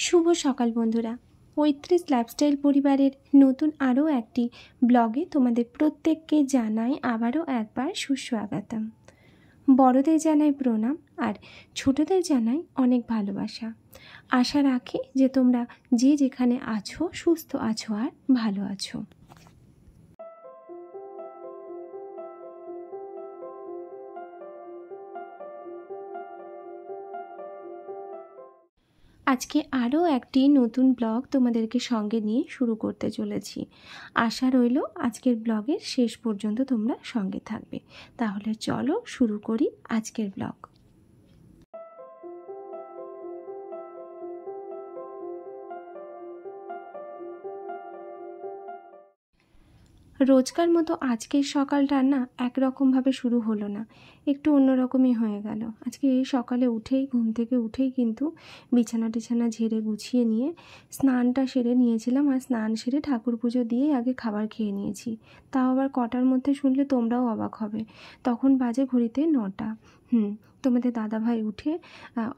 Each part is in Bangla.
শুভ সকাল বন্ধুরা। ৩৫ লাইফস্টাইল পরিবারের নতুন আরও একটি ব্লগে তোমাদের প্রত্যেককে জানাই আবারও একবার সুস্বাগতম। বড়দের জানাই প্রণাম আর ছোটদের জানাই অনেক ভালোবাসা। আশা রাখি যে তোমরা যে যেখানে আছো সুস্থ আছো আর ভালো আছো। আজকে আরও একটি নতুন ব্লগ তোমাদেরকে সঙ্গে নিয়ে শুরু করতে চলেছি। আশা রইল আজকের ব্লগের শেষ পর্যন্ত তোমরা সঙ্গে থাকবে। তাহলে চলো শুরু করি আজকের ব্লগ। রোজকার মতো আজকের সকালটা না একরকমভাবে শুরু হলো না, একটু অন্যরকমই হয়ে গেল। আজকে এই সকালে ঘুম থেকে উঠেই কিন্তু বিছানা টিছানা ঝেড়ে গুছিয়ে নিয়ে স্নানটা সেরে নিয়েছিলাম, আর স্নান সেরে ঠাকুর পুজো দিয়ে আগে খাবার খেয়ে নিয়েছি। তাও আবার কটার মধ্যে শুনলে তোমরাও অবাক হবে, তখন বাজে ঘড়িতে 9টা। তোমাদের দাদাভাই উঠে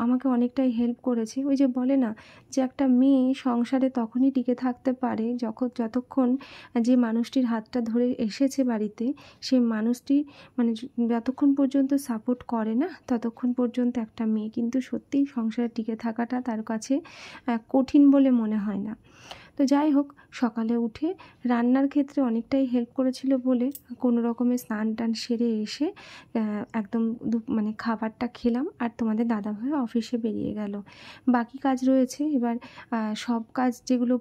আমাকে অনেকটাই হেল্প করেছে। ওই যে বলে না যে একটা মেয়ে সংসারে তখনই টিকে থাকতে পারে যতক্ষণ যে মানুষটির হাতটা ধরে এসেছে বাড়িতে, সেই মানুষটি মানে যতক্ষণ পর্যন্ত সাপোর্ট করে না ততক্ষণ পর্যন্ত একটা মেয়ে কিন্তু সত্যিই সংসারে টিকে থাকাটা তার কাছে কঠিন বলে মনে হয় না। তো যাই হোক, সকালে উঠে রান্নার ক্ষেত্রে অনেকটাই হেল্প করেছিল বলে কোনো রকমে স্নান টান সেরে এসে একদম খাবারটা খেলাম, আর তোমাদের দাদাভাই অফিসে বেরিয়ে গেল। বাকি কাজ রয়েছে, এবার সব কাজ যেগুলো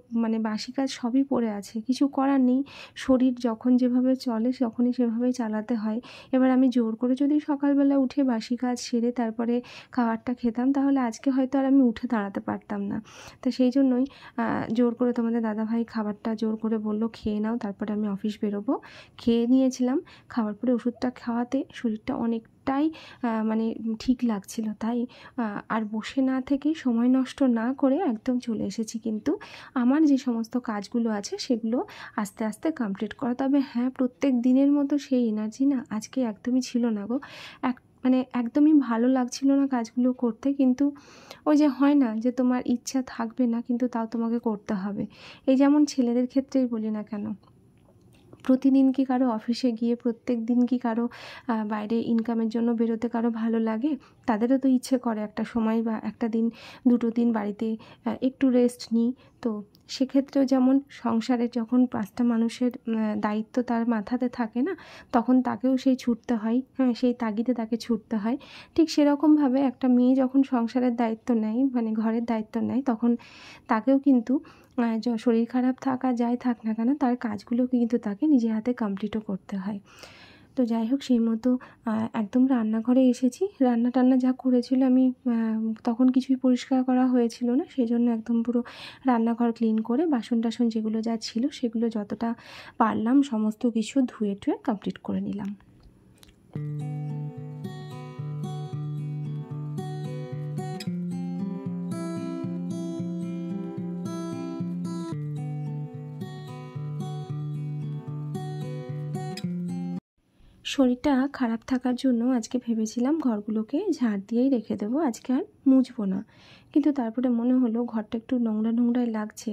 বাসি কাজ সবই পড়ে আছে, কিছু করার নেই। শরীর যখন যেভাবে চলে তখনই সেভাবেই চালাতে হয়। এবার আমি জোর করে যদি সকালবেলা উঠে বাসি কাজ সেরে তারপরে খাবারটা খেতাম, তাহলে আজকে হয়তো আর আমি উঠে দাঁড়াতে পারতাম না। তো সেই জন্যই জোর করে তোমাদের দাদাভাই খাবারটা জোর করে বললো খেয়ে নাও, তারপরে আমি অফিস বেরোবো। খেয়ে নিয়েছিলাম, খাওয়ার পরে ওষুধটা খাওয়াতে শরীরটা অনেকটাই ঠিক লাগছিল। তাই আর বসে না থেকে সময় নষ্ট না করে একদম চলে এসেছি কিন্তু আমার যে সমস্ত কাজগুলো আছে সেগুলো আস্তে আস্তে কমপ্লিট করা। তবে হ্যাঁ, প্রত্যেক দিনের মতো সেই এনার্জি না আজকে একদমই ছিল না গো। একদমই ভালো লাগছিল না কাজগুলো করতে, কিন্তু ওই যে হয় না যে তোমার ইচ্ছা থাকবে না কিন্তু তাও তোমাকে করতে হবে। এই যেমন ছেলেদের ক্ষেত্রেই বলি না কেন, প্রতিদিন কি কারো অফিসে গিয়ে প্রত্যেক দিন কি কারো বাইরে ইনকামের জন্য বেরোতে কারো ভালো লাগে? তাদেরও তো ইচ্ছে করে একটা সময় বা একটা দিন দুটো দিন বাড়িতে একটু রেস্ট নিই। তো সেক্ষেত্রেও যেমন সংসারে যখন 5টা মানুষের দায়িত্ব তার মাথাতে থাকে না, তখন তাকেও সেই ছুটতে হয়, সেই তাগিদে তাকে ছুটতে হয়। ঠিক সেরকমভাবে একটা মেয়ে যখন সংসারের দায়িত্ব নেয়, ঘরের দায়িত্ব নেয়, তখন তাকেও কিন্তু শরীর খারাপ থাকা যাই থাক না কেন তার কাজগুলো কিন্তু তাকে নিজে হাতে কমপ্লিটও করতে হয়। তো যাই হোক, সেই মতো একদম রান্নাঘরে এসেছি। রান্না টান্না যা করেছিল আমি তখন কিছুই পরিষ্কার করা হয়েছিল না, সেই জন্য একদম পুরো রান্নাঘর ক্লিন করে বাসন টাসন যেগুলো যা ছিল সেগুলো যতটা পারলাম সমস্ত কিছু ধুয়ে টুয়ে কমপ্লিট করে নিলাম। শরীরটা খারাপ থাকার জন্য আজকে ভেবেছিলাম ঘরগুলোকে ঝাড় দিয়েই রেখে দেবো, আজকে আর মুছবো না। কিন্তু তারপরে মনে হলো ঘরটা একটু নোংরা নোংরাই লাগছে,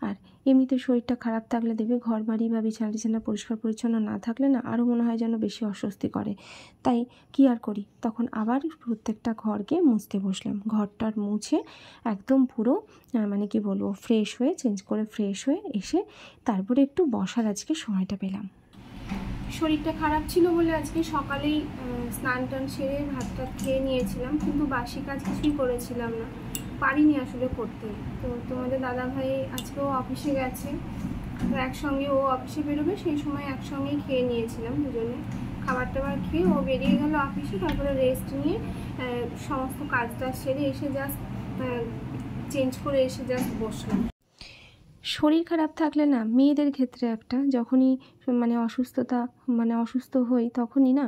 আর এমনিতে শরীরটা খারাপ থাকলে দেবে ঘর বাড়ি বা বিছানা টিছানা পরিষ্কার পরিচ্ছন্ন না থাকলে না আরও মনে হয় যেন বেশি অস্বস্তি করে। তাই কি আর করি, তখন আবার প্রত্যেকটা ঘরকে মুছতে বসলাম। ঘরটার মুছে একদম পুরো ফ্রেশ হয়ে চেঞ্জ করে ফ্রেশ হয়ে এসে তারপরে একটু বসার আজকে সময়টা পেলাম। শরীরটা খারাপ ছিল বলে আজকে সকালেই স্নান টান সেরে ভাত টাত খেয়ে নিয়েছিলাম, কিন্তু বাসি কাজ কিছুই করেছিলাম না, পারিনি আসলে করতে। তো তোমাদের দাদাভাই আজকেও অফিসে গেছে, তো একসঙ্গে ও অফিসে বেরোবে সেই সময় একসঙ্গেই খেয়ে নিয়েছিলাম দুজনে। খাবার টাবার খেয়ে ও বেরিয়ে গেল অফিসে, তারপরে রেস্ট নিয়ে সমস্ত কাজটা সেরে এসে জাস্ট চেঞ্জ করে এসে জাস্ট বসলাম। শরীর খারাপ থাকলে না মেয়েদের ক্ষেত্রে একটা যখনই অসুস্থ হই তখনই না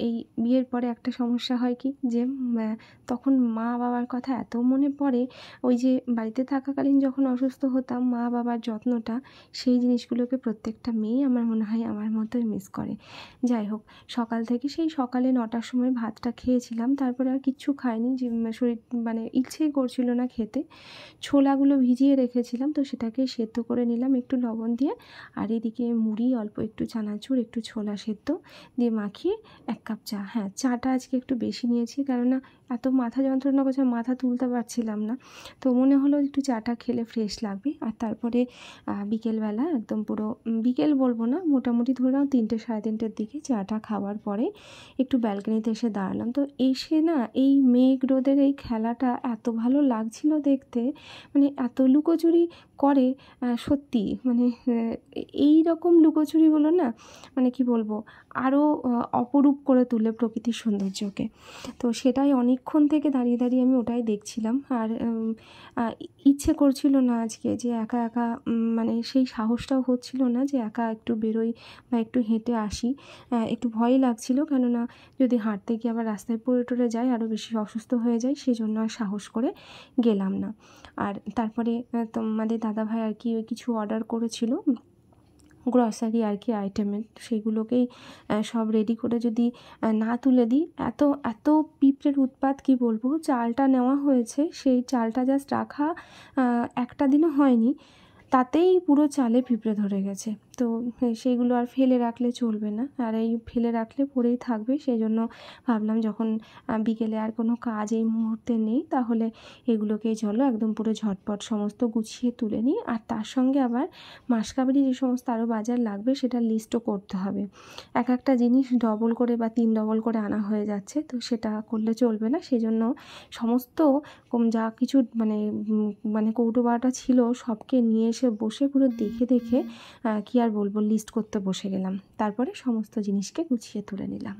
এই বিয়ের পরে একটা সমস্যা হয় কি যে তখন মা বাবার কথা এত মনে পড়ে। ওই যে বাড়িতে থাকাকালীন যখন অসুস্থ হতাম মা বাবার যত্নটা, সেই জিনিসগুলোকে প্রত্যেকটা মেয়েই আমার মনে হয় আমার মতোই মিস করে। যাই হোক, সকাল থেকে সেই সকালে 9টার সময় ভাতটা খেয়েছিলাম, তারপরে আর কিচ্ছু খাইনি। যে শরীর ইচ্ছেই করছিল না খেতে। ছোলাগুলো ভিজিয়ে রেখেছিলাম, তো সেটাকে সেদ্ধ করে নিলাম একটু লবণ দিয়ে, আর এদিকে মুড়ি, অল্প একটু চানাচুর, একটু ছোলা সেদ্ধ দিয়ে মাখিয়ে 1 কাপ চা। হ্যাঁ, চাটা আজকে একটু বেশি নিয়েছি, কেননা এত মাথা যন্ত্রণা করছে, মাথা তুলতে পারছিলাম না, তো মনে হলো একটু চাটা খেলে ফ্রেশ লাগবে। আর তারপরে বিকেলবেলা একদম পুরো বিকেল বলবো না, মোটামুটি ধরে নাও 3টে সাড়ে 3টের দিকে চাটা খাওয়ার পরে একটু ব্যালকনিতে এসে দাঁড়ালাম। তো এসে না এই মেঘ রোদের এই খেলাটা এত ভালো লাগছিল দেখতে, এত লুকোচুরি করে, সত্যি এই রকম লুকোচুরিগুলো না কি বলবো, আরও অপরূপ করে তুলে প্রকৃতির সৌন্দর্যকে। তো সেটাই অনেকক্ষণ থেকে দাঁড়িয়ে দাঁড়িয়ে আমি ওটাই দেখছিলাম। আর ইচ্ছে করছিল না আজকে যে একা একা, সেই সাহসটাও হচ্ছিল না যে একা একটু বেরোই বা একটু হেঁটে আসি। একটু ভয় লাগছিল, কেননা যদি হাঁটতে গিয়ে আবার রাস্তায় পড়ে টরে যাই, আরও বেশি অসুস্থ হয়ে যাই, সেজন্য আর সাহস করে গেলাম না। আর তারপরে তোমাদের দাদাভাই আর কি ওই কিছু অর্ডার করেছিল গ্রসারি আর কি আইটেমের, সেগুলোকেই সব রেডি করে যদি না তুলে দিই, এত এত পিঁপড়ের উৎপাত কি বলবো। চালটা নেওয়া হয়েছে, সেই চালটা জাস্ট রাখা একটা দিনও হয়নি, তাতেই পুরো চালে পিঁপড়ে ধরে গেছে। তো সেইগুলো আর ফেলে রাখলে চলবে না, আর এই ফেলে রাখলে পড়েই থাকবে। সেই জন্য ভাবলাম যখন বিকেলে আর কোনো কাজ এই মুহূর্তে নেই, তাহলে এগুলোকেই চলো একদম পুরো ঝটপট সমস্ত গুছিয়ে তুলে নিই। আর তার সঙ্গে আবার মাসকাবারি যে সমস্ত আরও বাজার লাগবে সেটার লিস্টও করতে হবে। এক একটা জিনিস ডবল করে বা 3 ডবল করে আনা হয়ে যাচ্ছে, তো সেটা করলে চলবে না। সেই জন্য সমস্ত যা কিছু কৌটো বাটা ছিল সবকে নিয়ে এসে বসে পুরো দেখে দেখে কি আর বলবো, লিস্ট করতে বসে গেলাম। তারপরে সমস্ত জিনিসকে গুছিয়ে তুলে নিলাম।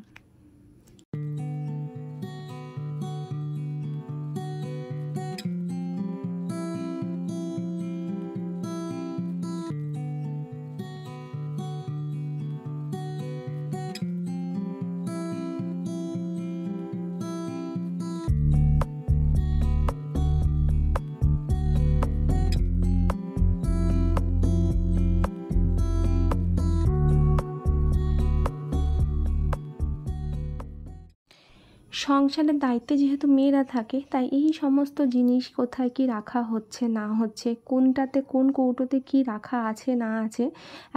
সংসারের দায়িত্বে যেহেতু মেয়েরা থাকে, তাই এই সমস্ত জিনিস কোথায় কি রাখা হচ্ছে না হচ্ছে, কোনটাতে কোন কৌটোতে কি রাখা আছে না আছে,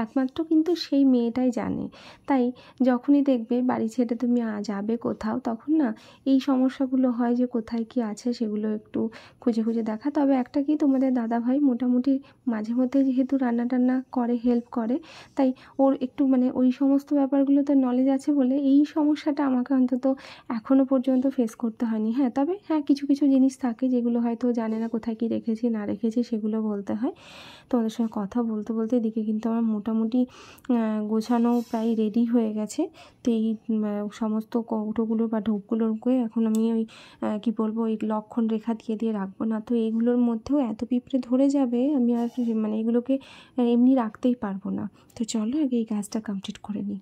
একমাত্র কিন্তু সেই মেয়েটাই জানে। তাই যখনই দেখবে বাড়ি ছেড়ে তুমি যাবে কোথাও, তখন না এই সমস্যাগুলো হয় যে কোথায় কি আছে সেগুলো একটু খুঁজে খুঁজে দেখা। তবে একটা কি, তোমাদের দাদাভাই মোটামুটি মাঝে মধ্যে যেহেতু রান্না টান্না করে, হেল্প করে, তাই ওর একটু ওই সমস্ত ব্যাপারগুলোতে নলেজ আছে বলে এই সমস্যাটা আমাকে অন্তত এখনও পর্যন্ত ফেস করতে হয়নি। তবে কিছু কিছু জিনিস থাকে যেগুলো হয়তো জানে না কোথায় কী রেখেছি না রেখেছি, সেগুলো বলতে হয়। তোমাদের সঙ্গে কথা বলতে বলতে এদিকে কিন্তু আমার মোটামুটি গোছানো প্রায় রেডি হয়ে গেছে। তো এই সমস্ত কৌটোগুলো বা ঢোকগুলোকে এখন আমি ওই কী বলবো, ওই লক্ষণ রেখা দিয়ে দিয়ে রাখবো না। তো এইগুলোর মধ্যেও এত পিঁপড়ে ধরে যাবে, আমি আর এগুলোকে এমনি রাখতেই পারবো না। তো চলো আগে এই কাজটা কমপ্লিট করে নিই।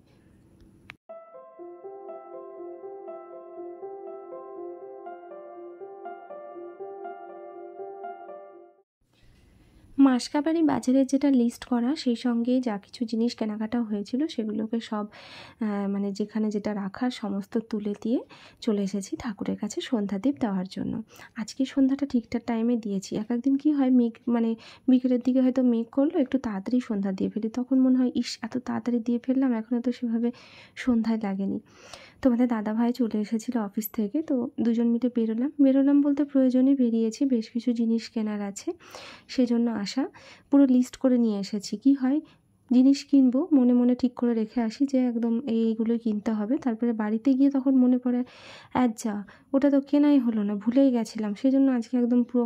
মাসকাবারি বাজারের যেটা লিস্ট করা, সেই সঙ্গে যা কিছু জিনিস কেনাকাটা হয়েছিল সেগুলোকে সব যেখানে যেটা রাখার সমস্ত তুলে দিয়ে চলে এসেছি ঠাকুরের কাছে সন্ধ্যাদীপ দেওয়ার জন্য। আজকে সন্ধ্যাটা ঠিকঠাক টাইমে দিয়েছি। এক একদিন কী হয়, বিকেলের দিকে হয়তো মেঘ করলো, একটু তাড়াতাড়ি সন্ধ্যা দিয়ে ফেলি, তখন মনে হয় ইস এত তাড়াতাড়ি দিয়ে ফেললাম, এখনও তো সেভাবে সন্ধ্যায় লাগেনি। তোমাদের দাদাভাই চলে এসেছিলো অফিস থেকে, তো দুজন মিলে বেরোলাম বলতে প্রয়োজনে বেরিয়েছি, বেশ কিছু জিনিস কেনার আছে, সেজন্য আসা। পুরো লিস্ট করে নিয়ে এসেছি। কি হয়, জিনিস কিনবো মনে মনে ঠিক করে রেখে আসি যে একদম এইগুলোই কিনতে হবে, তারপরে বাড়িতে গিয়ে তখন মনে পড়ে যা ওটা তো কেনাই হলো না, ভুলেই গেছিলাম। সেই জন্য আজকে একদম পুরো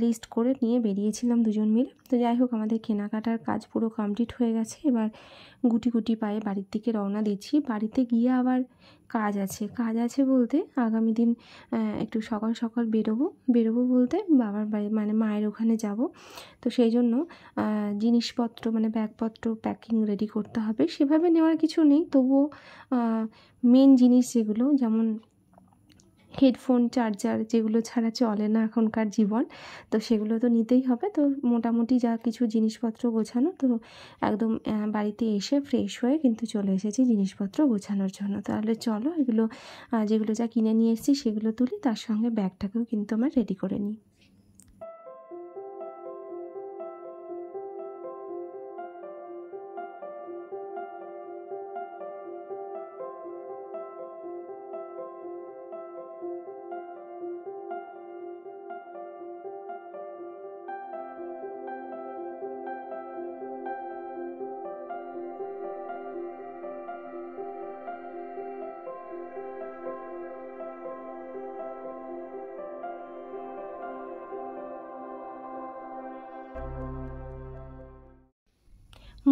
লিস্ট করে নিয়ে বেরিয়েছিলাম দুজন মিলে। তো যাই হোক, আমাদের কেনাকাটার কাজ পুরো কমপ্লিট হয়ে গেছে। এবার গুটি গুটি পায়ে বাড়ির দিকে রওনা দিচ্ছি। বাড়িতে গিয়ে আবার কাজ আছে বলতে আগামী দিন একটু সকাল সকাল বেরোবো বলতে বাবার বাড়ি মানে মায়ের ওখানে যাব। তো সেই জন্য জিনিসপত্র মানে ব্যাগপত্র প্যাকিং রেডি করতে হবে। সেভাবে নেওয়ার কিছু নেই, তবুও মেন জিনিস যেগুলো, যেমন হেডফোন, চার্জার, যেগুলো ছাড়া চলে না এখনকার জীবন, তো সেগুলো তো নিতেই হবে। তো মোটামুটি যা কিছু জিনিসপত্র গোছানো, তো একদম বাড়িতে এসে ফ্রেশ হয়ে কিন্তু চলে এসেছি জিনিসপত্র গোছানোর জন্য। তাহলে চলো এগুলো যেগুলো যা কিনে নিয়ে এসেছি সেগুলো তুলি, তার সঙ্গে ব্যাগটাকেও কিন্তু আমার রেডি করে নিই।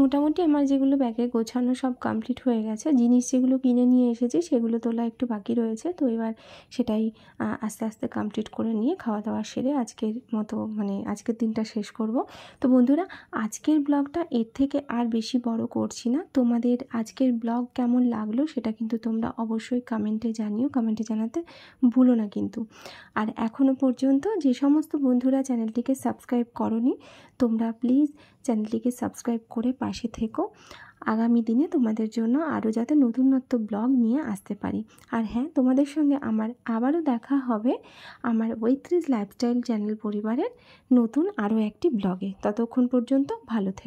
মোটামুটি আমার যেগুলো ব্যাগে গোছানো সব কমপ্লিট হয়ে গেছে। জিনিস যেগুলো কিনে নিয়ে এসেছি সেগুলো তোলা একটু বাকি রয়েছে। তো এবার সেটাই আস্তে আস্তে কমপ্লিট করে নিয়ে খাওয়া দাওয়া সেরে আজকের মতো মানে আজকের দিনটা শেষ করব। তো বন্ধুরা, আজকের ব্লগটা এর থেকে আর বেশি বড় করছি না। তোমাদের আজকের ব্লগ কেমন লাগলো সেটা কিন্তু তোমরা অবশ্যই কমেন্টে জানিও, কমেন্টে জানাতে ভুলো না কিন্তু। আর এখনও পর্যন্ত যে সমস্ত বন্ধুরা চ্যানেলটিকে সাবস্ক্রাইব করোনি, তোমরা প্লিজ চ্যানেলটিকে সাবস্ক্রাইব করে পাশে থেকো। আগামী দিনে তোমাদের জন্য আরও যাতে নতুনত্ব ব্লগ নিয়ে আসতে পারি। আর হ্যাঁ, তোমাদের সঙ্গে আমার আবারও দেখা হবে আমার ওয়েত্রিজ লাইফস্টাইল চ্যানেল পরিবারের নতুন আরও একটি ব্লগে। ততক্ষণ পর্যন্ত ভালো থেকো।